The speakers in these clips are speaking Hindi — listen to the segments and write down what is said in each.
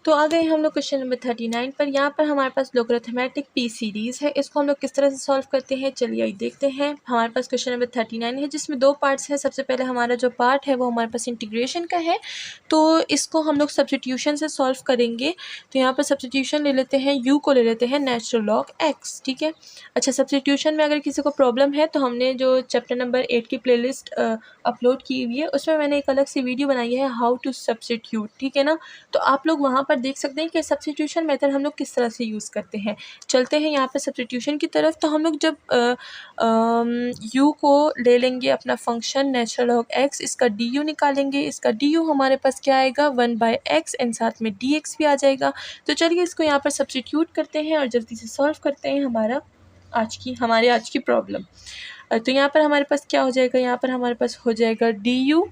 तो आ गए हम लोग क्वेश्चन नंबर 39 पर। यहाँ पर हमारे पास लोगरिथमेटिक पी सीरीज़ है, इसको हम लोग किस तरह से सॉल्व करते हैं चलिए आइए देखते हैं। हमारे पास क्वेश्चन नंबर 39 है जिसमें दो पार्ट्स हैं। सबसे पहले हमारा जो पार्ट है वो हमारे पास इंटीग्रेशन का है, तो इसको हम लोग सब्स्टिट्यूशन से सॉल्व करेंगे। तो यहाँ पर सब्स्टिट्यूशन ले लेते हैं, यू को ले लेते हैं नेचुरल लॉग एक्स, ठीक है। अच्छा, सब्स्टिट्यूशन में अगर किसी को प्रॉब्लम है तो हमने जो चैप्टर नंबर 8 की प्लेलिस्ट अपलोड की हुई है उसमें मैंने एक अलग सी वीडियो बनाई है हाउ टू सब्स्टिट्यूट, ठीक है ना। तो आप लोग वहाँ पर देख सकते हैं कि सब्स्टिट्यूशन मेथड हम लोग किस तरह से यूज़ करते हैं। चलते हैं यहाँ पे सब्स्टिट्यूशन की तरफ। तो हम लोग जब यू को ले लेंगे अपना फंक्शन नेचुरल लॉग एक्स, इसका डी यू निकालेंगे। इसका डी यू हमारे पास क्या आएगा 1/x एंड साथ में डी एक्स भी आ जाएगा। तो चलिए इसको यहाँ पर सब्स्टिट्यूट करते हैं और जल्दी से सॉल्व करते हैं हमारे आज की प्रॉब्लम। तो यहाँ पर हमारे पास क्या हो जाएगा, यहाँ पर हमारे पास हो जाएगा डी यू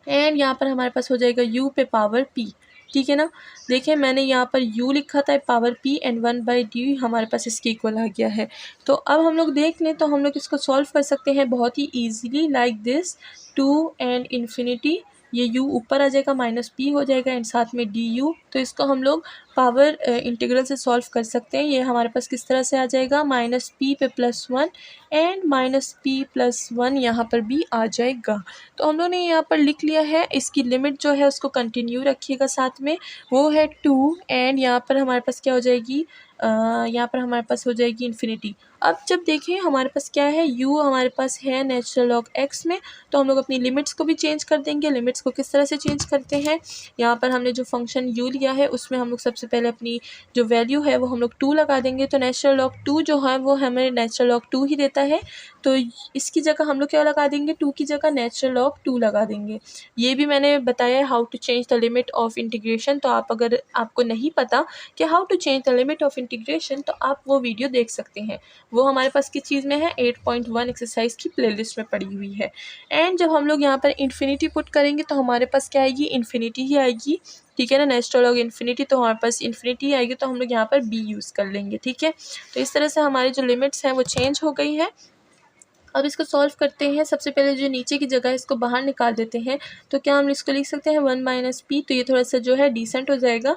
एंड यहाँ पर हमारे पास हो जाएगा u पे पावर p, ठीक है ना। देखिए मैंने यहाँ पर u लिखा था पावर p एंड 1/d हमारे पास इसके इक्वल आ गया है। तो अब हम लोग देख लें तो हम लोग इसको सॉल्व कर सकते हैं बहुत ही easily like this. 2 and infinity, ये u ऊपर आ जाएगा माइनस p हो जाएगा एंड साथ में du। तो इसको हम लोग पावर इंटीग्रल से सॉल्व कर सकते हैं। ये हमारे पास किस तरह से आ जाएगा माइनस p पे +1 एंड माइनस p + 1 यहाँ पर भी आ जाएगा। तो हम लोगों ने यहाँ पर लिख लिया है। इसकी लिमिट जो है उसको कंटिन्यू रखिएगा साथ में, वो है 2 एंड यहाँ पर हमारे पास क्या हो जाएगी, यहाँ पर हमारे पास हो जाएगी इन्फिनिटी। अब जब देखिए हमारे पास क्या है, u हमारे पास है नेचुरल लॉग x में, तो हम लोग अपनी लिमिट्स को भी चेंज कर देंगे। लिमिट्स को किस तरह से चेंज करते हैं, यहाँ पर हमने जो फंक्शन u लिया है उसमें हम लोग सबसे पहले अपनी जो वैल्यू है वो हम लोग 2 लगा देंगे। तो नेचुरल लॉग 2 जो है वो हमें नेचुरल लॉग 2 ही देता है, तो इसकी जगह हम लोग क्या लगा देंगे, 2 की जगह नेचुरल लॉग 2 लगा देंगे। ये भी मैंने बताया how to change the limit of integration. तो अगर आपको नहीं पता कि how to change the limit of integration तो आप वो वीडियो देख सकते हैं। वो हमारे पास किस चीज़ में है, 8.1 एक्सरसाइज की प्लेलिस्ट में पड़ी हुई है। एंड जब हम लोग यहाँ पर इन्फिनिटी पुट करेंगे तो हमारे पास क्या आएगी, इन्फिनिटी ही आएगी, ठीक है ना। नेचुरल लॉग इन्फिनिटी, तो हमारे पास इन्फिनिटी आएगी, तो हम लोग यहाँ पर b यूज़ कर लेंगे, ठीक है। तो इस तरह से हमारी जो लिमिट्स हैं वो चेंज हो गई है। अब इसको सॉल्व करते हैं। सबसे पहले जो नीचे की जगह है इसको बाहर निकाल देते हैं। तो क्या हम इसको लिख सकते हैं 1 - p, तो ये थोड़ा सा जो है डिसेंट हो जाएगा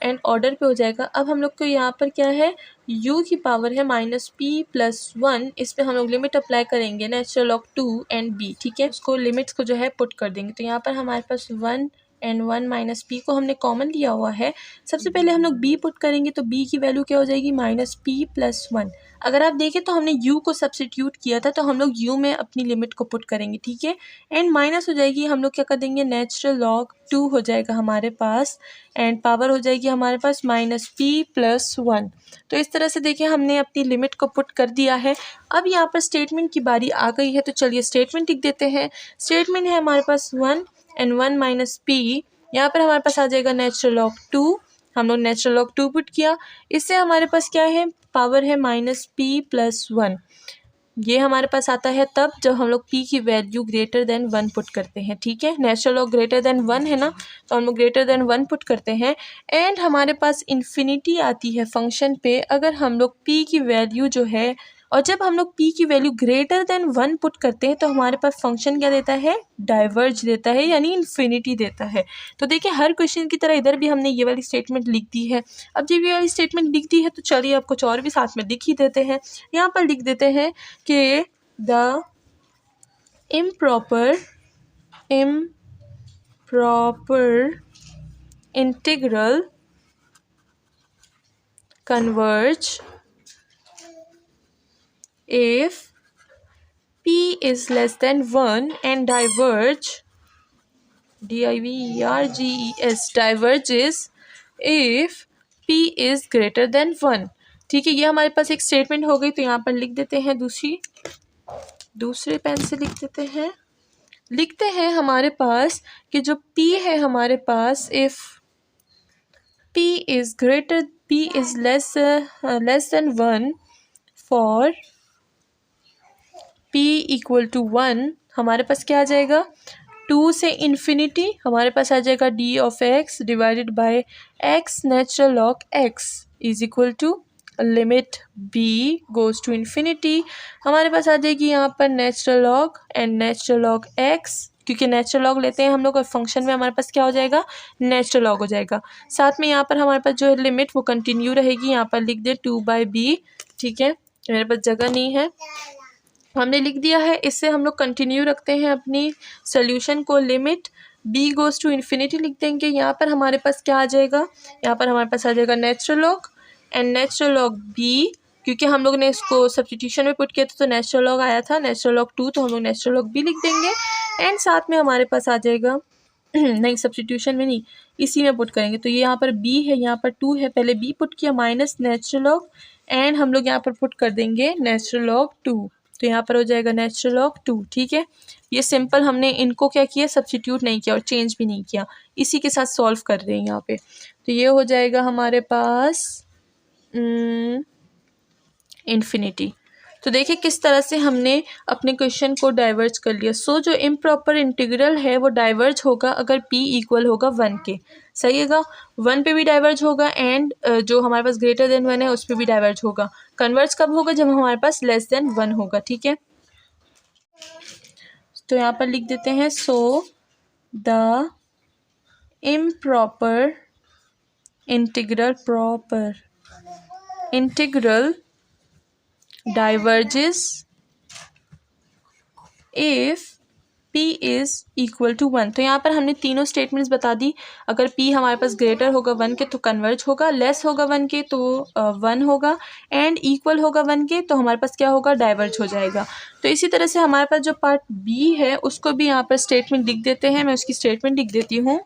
एंड ऑर्डर पे हो जाएगा। अब हम लोग को यहाँ पर क्या है, u की पावर है -p + 1, इस पर हम लोग लिमिट अप्लाई करेंगे नेचुरल लॉग 2 एंड b, ठीक है। उसको लिमिट्स को जो है पुट कर देंगे। तो यहाँ पर हमारे पास 1 एंड 1 - p को हमने कॉमन लिया हुआ है। सबसे पहले हम लोग b पुट करेंगे, तो b की वैल्यू क्या हो जाएगी -p + 1। अगर आप देखें तो हमने u को सब्स्टिट्यूट किया था, तो हम लोग u में अपनी लिमिट को पुट करेंगे, ठीक है। एंड माइनस हो जाएगी, हम लोग क्या कर देंगे, नेचुरल लॉग 2 हो जाएगा हमारे पास एंड पावर हो जाएगी हमारे पास -p + 1। तो इस तरह से देखिए हमने अपनी लिमिट को पुट कर दिया है। अब यहाँ पर स्टेटमेंट की बारी आ गई है, तो चलिए स्टेटमेंट लिख देते हैं। स्टेटमेंट है हमारे पास 1 एंड 1 - p, यहाँ पर हमारे पास आ जाएगा नेचुरल लॉग 2। हम लोग नेचुरल लॉग 2 पुट किया, इससे हमारे पास क्या है, पावर है -p + 1। ये हमारे पास आता है तब जब हम लोग p की वैल्यू ग्रेटर देन 1 पुट करते हैं, ठीक है। नेचुरल लॉग ग्रेटर देन 1 है ना, तो हम लोग ग्रेटर देन 1 पुट करते हैं एंड हमारे पास इन्फिनिटी आती है फंक्शन पे अगर हम लोग p की वैल्यू जो है, और जब हम लोग p की वैल्यू ग्रेटर देन 1 पुट करते हैं तो हमारे पास फंक्शन क्या देता है, डाइवर्ज देता है, यानी इन्फिनिटी देता है। तो देखिए हर क्वेश्चन की तरह इधर भी हमने ये वाली स्टेटमेंट लिख दी है। अब जब ये वाली स्टेटमेंट लिख दी है तो चलिए अब कुछ और भी साथ में लिख ही देते हैं। यहाँ पर लिख देते हैं कि the improper integral converge if p is less than 1 and diverges if p is greater than 1, ठीक है। ये हमारे पास एक स्टेटमेंट हो गई, तो यहाँ पर लिख देते हैं दूसरे पेन से लिखते हैं हमारे पास कि जो p है हमारे पास, if p is less than 1 for p = 1, हमारे पास क्या आ जाएगा, 2 से इन्फिनिटी हमारे पास आ जाएगा d(x) divided by x natural log x is equal to limit b goes to infinity. हमारे पास आ जाएगी यहाँ पर natural log and natural log x क्योंकि नेचुरल लॉग लेते हैं हम लोग और फंक्शन में हमारे पास क्या हो जाएगा, नेचुरल लॉग हो जाएगा। साथ में यहाँ पर हमारे पास जो है लिमिट वो कंटिन्यू रहेगी, यहाँ पर लिख दे 2/b, ठीक है, मेरे पास जगह नहीं है, हमने लिख दिया है। इससे हम लोग कंटिन्यू रखते हैं अपनी सोल्यूशन को, limit b goes to infinity लिख देंगे। यहाँ पर हमारे पास क्या आ जाएगा, यहाँ पर हमारे पास आ जाएगा natural log and natural log b, क्योंकि हम लोग ने इसको सब्स्टिट्यूशन में पुट किया था तो नेचुरल लॉग आया था, नेचुरल लॉग 2, तो हम लोग नेचुरल लॉग b लिख देंगे। एंड साथ में हमारे पास आ जाएगा नहीं सब्स्टिट्यूशन में नहीं, इसी में पुट करेंगे, तो ये यहाँ पर b है, यहाँ पर 2 है, पहले b पुट किया माइनस नेचुरल लॉग एंड हम लोग यहाँ पर पुट कर देंगे नेचुरल लॉग 2, तो यहाँ पर हो जाएगा नेचुरल लॉग 2, ठीक है। ये सिंपल हमने इनको क्या किया, सब्स्टिट्यूट नहीं किया और चेंज भी नहीं किया, इसी के साथ सॉल्व कर रहे हैं यहाँ पे। तो ये हो जाएगा हमारे पास इन्फिनिटी। तो देखिए किस तरह से हमने अपने क्वेश्चन को डाइवर्ज कर लिया। सो जो इम्प्रॉपर इंटीग्रल है वो डाइवर्ज होगा अगर p इक्वल होगा 1 के, सही है, 1 पे भी डाइवर्ज होगा एंड जो हमारे पास ग्रेटर देन 1 है उस पर भी डाइवर्ज होगा। कन्वर्ज कब होगा, जब हमारे पास लेस देन 1 होगा, ठीक है। तो यहाँ पर लिख देते हैं so the improper integral diverges if p is equal to 1। तो यहाँ पर हमने तीनों स्टेटमेंट्स बता दी, अगर p हमारे पास ग्रेटर होगा 1 के तो कन्वर्ज होगा, लेस होगा 1 के तो 1 होगा एंड इक्वल होगा 1 के तो हमारे पास क्या होगा, डाइवर्ज हो जाएगा। तो इसी तरह से हमारे पास जो पार्ट b है उसको भी यहाँ पर स्टेटमेंट लिख देते हैं, मैं उसकी स्टेटमेंट लिख देती हूँ।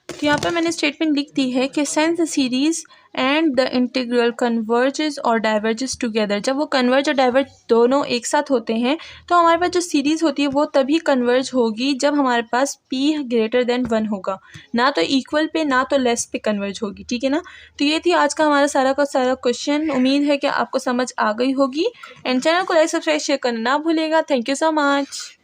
तो यहाँ पर मैंने स्टेटमेंट लिख दी है कि since the series and the integral converges और डाइवर्जेस टुगेदर, जब वो कन्वर्ज और डाइवर्ज दोनों एक साथ होते हैं तो हमारे पास जो सीरीज़ होती है वो तभी कन्वर्ज होगी जब हमारे पास p ग्रेटर देन 1 होगा, ना तो इक्वल पे ना तो लेस पे कन्वर्ज होगी, ठीक है ना। तो ये थी आज का हमारा सारा का सारा क्वेश्चन, उम्मीद है कि आपको समझ आ गई होगी एंड चैनल को लाइक सब्सक्राइब शेयर करना ना भूलेगा। Thank you so much.